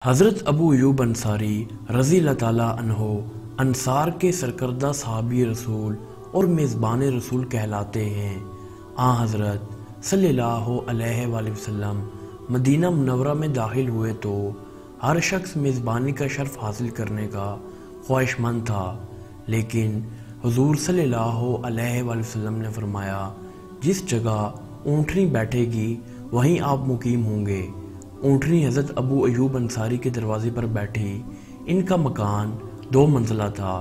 حضرت ابو ایوب انصاری رضی اللہ تعالیٰ عنہ انصار کے سرکردہ صحابی رسول اور میزبان رسول کہلاتے ہیں۔ حضرت صلی اللہ علیہ وآلہ وسلم مدینہ منورہ میں داخل ہوئے تو ہر شخص میزبانی کا شرف حاصل کرنے کا خواہش مند تھا، لیکن حضور صلی اللہ علیہ وآلہ وسلم نے فرمایا، جس جگہ اونٹنی بیٹھے گی وہیں آپ مقیم ہوں گے۔ اونٹنی حضرت ابو ایوب انصاری کے دروازے پر بیٹھی۔ ان کا مکان 2 منزلہ تھا۔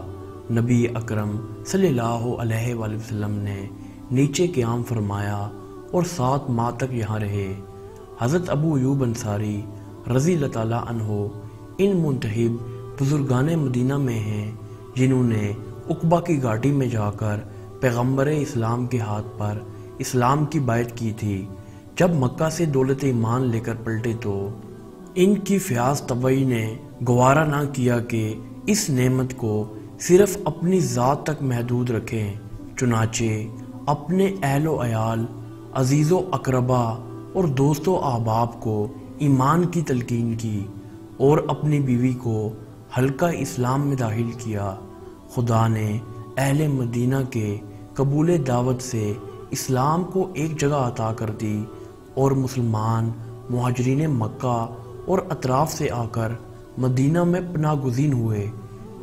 نبی اکرم صلی اللہ علیہ وآلہ وسلم نے نیچے قیام فرمایا اور 7 ماہ تک یہاں رہے۔ حضرت ابو ایوب انصاری رضی اللہ تعالیٰ عنہ ان منتخب بزرگان مدینہ میں ہیں جنہوں نے عقبہ کی گھاٹی میں جا کر پیغمبر اسلام کے ہاتھ پر اسلام کی بیعت کی تھی۔ جب مکہ سے دولت ایمان لے کر پلٹے تو ان کی فیاض طبعی نے گوارا نہ کیا کہ اس نعمت کو صرف اپنی ذات تک محدود رکھیں، چنانچہ اپنے اہل و عیال، عزیز و اقربا اور دوست و احباب کو ایمان کی تلقین کی اور اپنی بیوی کو حلقہ اسلام میں داخل کیا۔ خدا نے اہل مدینہ کے قبول دعوت سے اسلام کو ایک جگہ عطا کر دی اور مسلمان مہاجرین مکہ اور اطراف سے آ کر مدینہ میں پناہ گزین ہوئے۔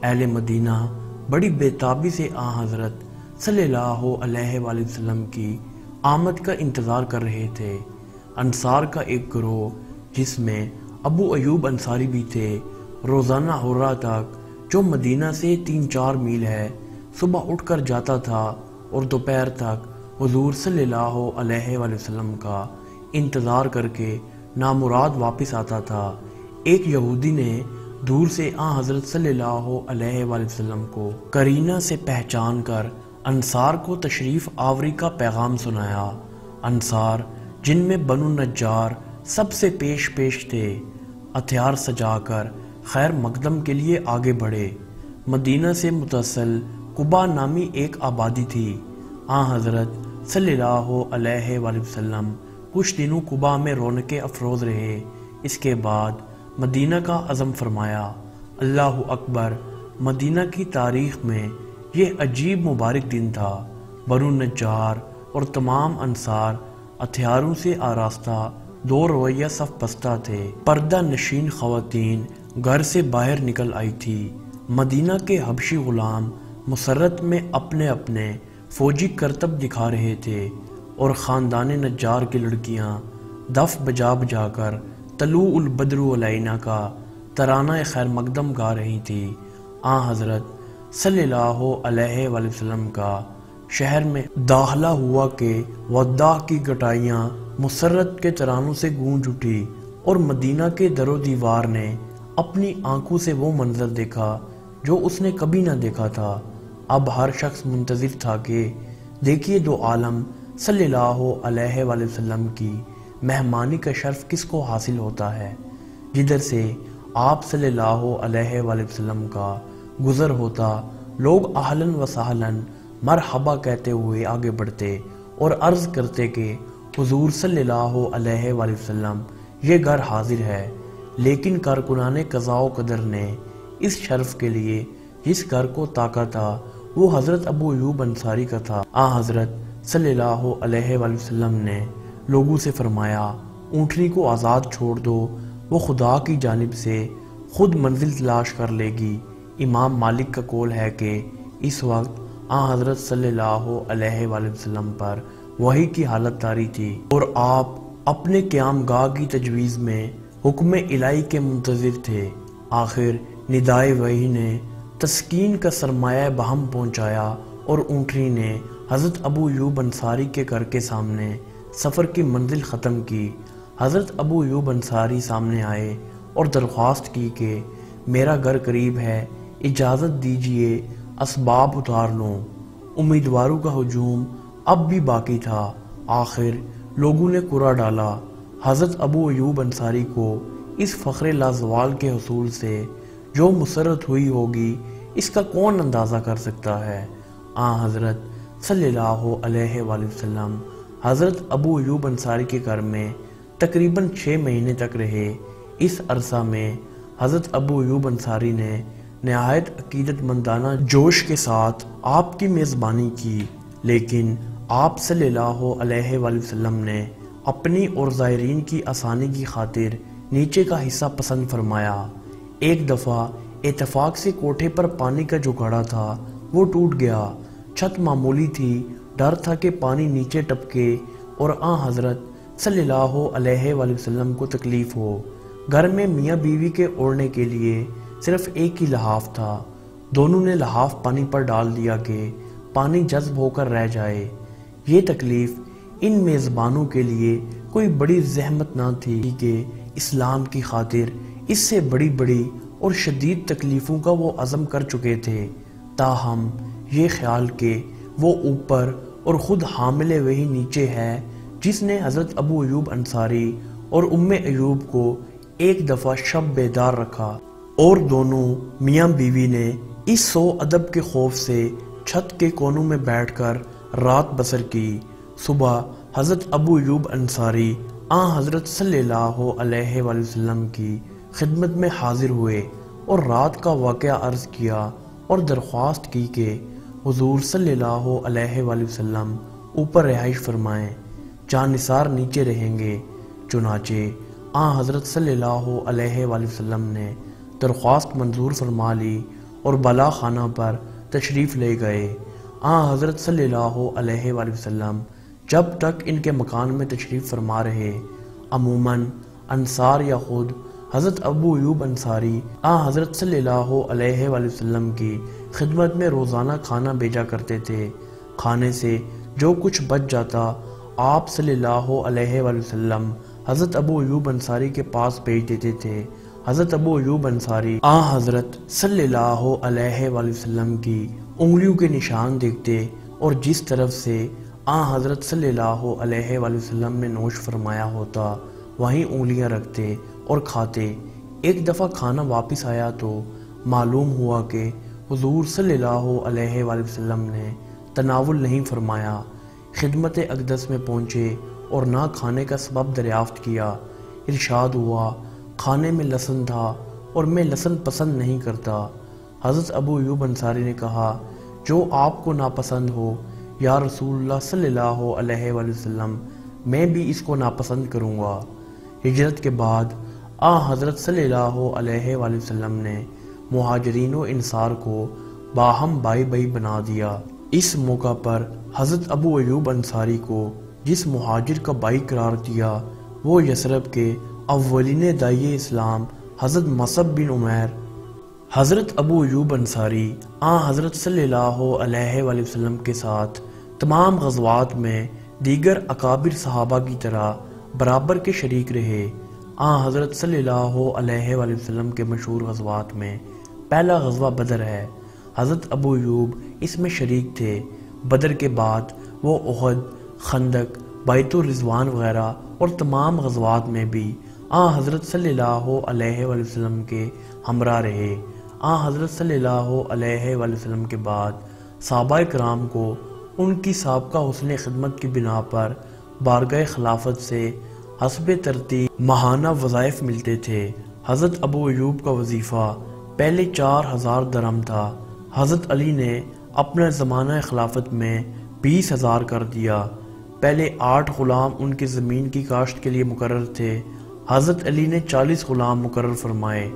اہل مدینہ بڑی بےتابی سے حضرت صلی اللہ علیہ وآلہ وسلم کی آمد کا انتظار کر رہے تھے۔ انصار کا ایک گروہ جس میں ابو ایوب انصاری بھی تھے، روزانہ حرہ تک جو مدینہ سے 3-4 میل ہے، صبح اٹھ کر جاتا تھا اور دوپہر تک حضور صلی اللہ علیہ وآلہ وسلم کا انتظار کر کے نامراد واپس آتا تھا۔ ایک یہودی نے دور سے حضرت صلی اللہ علیہ وآلہ وسلم کو قرینہ سے پہچان کر انصار کو تشریف آوری کا پیغام سنایا۔ انصار جن میں بنو نجار سب سے پیش تھے، ہتھیار سجا کر خیر مقدم کے لیے آگے بڑھے۔ مدینہ سے متصل قبا نامی ایک آبادی تھی۔ حضرت صلی اللہ علیہ وآلہ وسلم کچھ دنوں قبا میں رونق افروز رہے۔ اس کے بعد مدینہ کا عزم فرمایا۔ اللہ اکبر! مدینہ کی تاریخ میں یہ عجیب مبارک دن تھا۔ بنو نجار اور تمام انصار ہتھیاروں سے آراستہ 2 رویہ صف بستہ تھے۔ پردہ نشین خواتین گھر سے باہر نکل آئی تھی۔ مدینہ کے حبشی غلام مسرت میں اپنے فوجی کرتب دکھا رہے تھے اور خاندان نجار کی لڑکیاں دف بجا کر طلوع البدر علینا کا ترانہ خیر مقدم گا رہی تھی۔ حضرت صلی اللہ علیہ وآلہ وسلم کا شہر میں داخلہ ہوا کہ وداع کی گٹائیاں مسرت کے ترانوں سے گونج اٹھی اور مدینہ کے در و دیوار نے اپنی آنکھوں سے وہ منظر دیکھا جو اس نے کبھی نہ دیکھا تھا۔ اب ہر شخص منتظر تھا کہ دیکھیے 2 عالم صلی اللہ علیہ وآلہ وسلم کی مہمانی کا شرف کس کو حاصل ہوتا ہے۔ جدھر سے آپ صلی اللہ علیہ وآلہ وسلم کا گزر ہوتا، لوگ اہلاً و سہلاً مرحبا کہتے ہوئے آگے بڑھتے اور عرض کرتے کہ حضور صلی اللہ علیہ وآلہ وسلم یہ گھر حاضر ہے۔ لیکن کارکنان قضاء و قدر نے اس شرف کے لیے جس گھر کو تاکا تھا وہ حضرت ابو ایوب انصاری کا تھا۔ حضرت صلی اللہ علیہ وآلہ وسلم نے لوگوں سے فرمایا، اونٹنی کو آزاد چھوڑ دو، وہ خدا کی جانب سے خود منزل تلاش کر لے گی۔ امام مالک کا قول ہے کہ اس وقت حضرت صلی اللہ علیہ وآلہ وسلم پر وحی کی حالت طاری تھی اور آپ اپنے قیام گاہ کی تجویز میں حکم الہی کے منتظر تھے۔ آخر ندائے وحی نے تسکین کا سرمایہ بہم پہنچایا اور اونٹنی نے حضرت ابو ایوب انصاری کے گھر کے سامنے سفر کی منزل ختم کی۔ حضرت ابو ایوب انصاری سامنے آئے اور درخواست کی کہ میرا گھر قریب ہے، اجازت دیجیے اسباب اتار لوں۔ امیدواروں کا ہجوم اب بھی باقی تھا۔ آخر لوگوں نے قرعہ ڈالا۔ حضرت ابو ایوب انصاری کو اس فخر لازوال کے حصول سے جو مسرت ہوئی ہوگی اس کا کون اندازہ کر سکتا ہے۔ حضرت صلی اللہ علیہ وآلہ وسلم حضرت ابو ایوب انصاری کے گھر میں تقریباً 6 مہینے تک رہے۔ اس عرصہ میں حضرت ابو ایوب انصاری نے نہایت عقیدت مندانہ جوش کے ساتھ آپ کی میزبانی کی، لیکن آپ صلی اللہ علیہ وآلہ وسلم نے اپنی اور زائرین کی آسانی کی خاطر نیچے کا حصہ پسند فرمایا۔ ایک دفعہ اتفاق سے کوٹھے پر پانی کا جو گھڑا تھا وہ ٹوٹ گیا۔ چھت معمولی تھی، ڈر تھا کہ پانی نیچے ٹپکے اور حضرت صلی اللہ علیہ وآلہ وسلم کو تکلیف ہو۔ گھر میں میاں بیوی کے اوڑھنے کے لیے صرف ایک ہی لحاف تھا۔ دونوں نے لحاف پانی پر ڈال دیا کہ پانی جذب ہو کر رہ جائے۔ یہ تکلیف ان میزبانوں کے لیے کوئی بڑی زحمت نہ تھی کہ اسلام کی خاطر اس سے بڑی بڑی اور شدید تکلیفوں کا وہ عزم کر چکے تھے، تاہم یہ خیال کہ وہ اوپر اور خود حامل وہی نیچے ہے جس نے حضرت ابو ایوب انصاری اور ام ایوب کو ایک دفعہ شب بیدار رکھا، اور دونوں میاں بیوی نے اس سو ادب کے خوف سے چھت کے کونوں میں بیٹھ کر رات بسر کی۔ صبح حضرت ابو ایوب انصاری حضرت صلی اللہ علیہ وآلہ وسلم کی خدمت میں حاضر ہوئے اور رات کا واقعہ عرض کیا اور درخواست کی کہ حضور صلی اللہ علیہ وآلہ وسلم اوپر رہائش فرمائیں، جانثار نیچے رہیں گے۔ چنانچہ حضرت صلی اللہ علیہ وآلہ وسلم نے درخواست منظور فرما لی اور بالا خانہ پر تشریف لے گئے۔ حضرت صلی اللہ علیہ وآلہ وسلم جب تک ان کے مکان میں تشریف فرما رہے، عموماً انصار یا خود حضرت ابو ایوب انصاری حضرت صلی اللہ علیہ وآلہ وسلم کی خدمت میں روزانہ کھانا بھیجا کرتے تھے۔ کھانے سے جو کچھ بچ جاتا آپ صلی اللہ علیہ وآلہ وسلم حضرت ابو ایوب انصاری کے پاس بھیج دیتے تھے۔ حضرت ابو ایوب انصاری حضرت صلی اللہ علیہ وآلہ وسلم کی انگلیوں کے نشان دیکھتے اور جس طرف سے حضرت صلی اللہ علیہ وآلہ وسلم نے نوش فرمایا ہوتا وہیں انگلیاں رکھتے اور کھاتے۔ ایک دفعہ کھانا واپس آیا تو معلوم ہوا کہ حضور صلی اللہ علیہ وآلہ وسلم نے تناول نہیں فرمایا۔ خدمت اقدس میں پہنچے اور نہ کھانے کا سبب دریافت کیا۔ ارشاد ہوا، کھانے میں لہسن تھا اور میں لہسن پسند نہیں کرتا۔ حضرت ابو ایوب انصاری نے کہا، جو آپ کو ناپسند ہو یا رسول اللہ صلی اللہ علیہ وآلہ وسلم، میں بھی اس کو ناپسند کروں گا۔ ہجرت کے بعد حضرت صلی اللہ علیہ وآلہ وسلم نے مہاجرین و انصار کو باہم بھائی بھائی بنا دیا۔ اس موقع پر حضرت ابو ایوب انصاری کو جس مہاجر کا بھائی قرار دیا وہ یثرب کے اولین داعی اسلام حضرت مصعب بن عمیر۔ حضرت ابو ایوب انصاری حضرت صلی اللہ علیہ وآلہ وسلم کے ساتھ تمام غزوات میں دیگر اکابر صحابہ کی طرح برابر کے شریک رہے۔ حضرت صلی اللہ علیہ وآلہ وسلم کے مشہور غزوات میں پہلا غزوہ بدر ہے۔ حضرت ابو ایوب اس میں شریک تھے۔ بدر کے بعد وہ احد، خندق، بیعت الرضوان وغیرہ اور تمام غزوات میں بھی حضرت صلی اللہ علیہ وآلہ وسلم کے ہمراہ رہے۔ حضرت صلی اللہ علیہ وآلہ وسلم کے بعد صحابہ کرام کو ان کی سابقہ حسن خدمت کی بنا پر بارگاہ خلافت سے حسب ترتیب ماہانہ وظائف ملتے تھے۔ حضرت ابو ایوب کا وظیفہ پہلے 4000 درہم تھا۔ حضرت علی نے اپنے زمانہ خلافت میں 20,000 کر دیا۔ پہلے 8 غلام ان کی زمین کی کاشت کے لیے مقرر تھے، حضرت علی نے 40 غلام مقرر فرمائے۔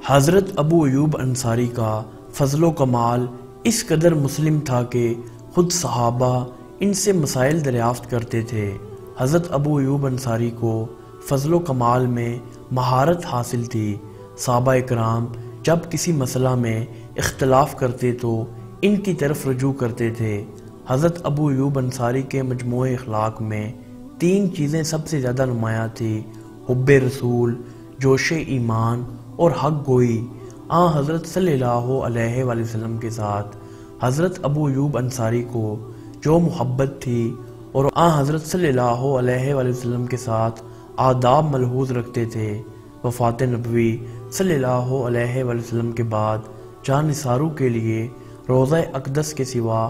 حضرت ابو ایوب انصاری کا فضل و کمال اس قدر مسلم تھا کہ خود صحابہ ان سے مسائل دریافت کرتے تھے۔ حضرت ابو ایوب انصاری کو فضل و کمال میں مہارت حاصل تھی۔ صحابہ کرام جب کسی مسئلہ میں اختلاف کرتے تو ان کی طرف رجوع کرتے تھے۔ حضرت ابو ایوب انصاری کے مجموعہ اخلاق میں 3 چیزیں سب سے زیادہ نمایاں تھی: حب رسول، جوش ایمان اور حق گوئی۔ حضرت صلی اللہ علیہ وآلہ وسلم کے ساتھ حضرت ابو ایوب انصاری کو جو محبت تھی اور حضرت صلی اللہ علیہ وآلہ وسلم کے ساتھ آداب ملحوظ رکھتے تھے۔ وفات نبوی صلی اللہ علیہ وآلہ وسلم کے بعد جانثاروں کے لیے روضہ اقدس کے سوا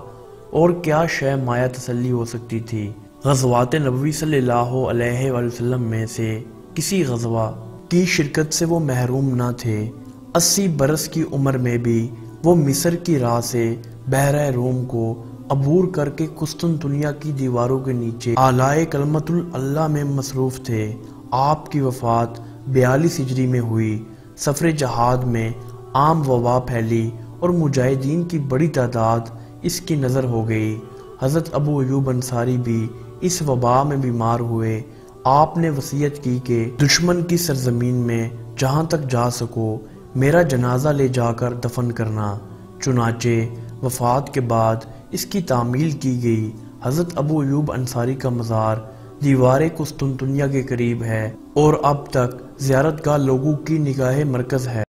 اور کیا شے مایہ تسلی ہو سکتی تھی۔ غزوات نبوی صلی اللہ علیہ وآلہ وسلم میں سے کسی غزوہ کی شرکت سے وہ محروم نہ تھے۔ 80 برس کی عمر میں بھی وہ مصر کی راہ سے بحیرہ روم کو عبور کر کے قسطنطنیہ کی دیواروں کے نیچے اعلائے کلمۃ اللہ میں مصروف تھے۔ آپ کی وفات 42 ہجری میں ہوئی۔ سفر جہاد میں عام وبا پھیلی اور مجاہدین کی بڑی تعداد اس کی نظر ہو گئی۔ حضرت ابو ایوب انصاری بھی اس وبا میں بیمار ہوئے۔ آپ نے وصیت کی کہ دشمن کی سرزمین میں جہاں تک جا سکو میرا جنازہ لے جا کر دفن کرنا۔ چنانچہ وفات کے بعد اس کی تعمیل کی گئی۔ حضرت ابو ایوب انصاری کا مزار دیوار قسطنطنیہ کے قریب ہے اور اب تک زیارت گاہ لوگوں کی نگاہ مرکز ہے۔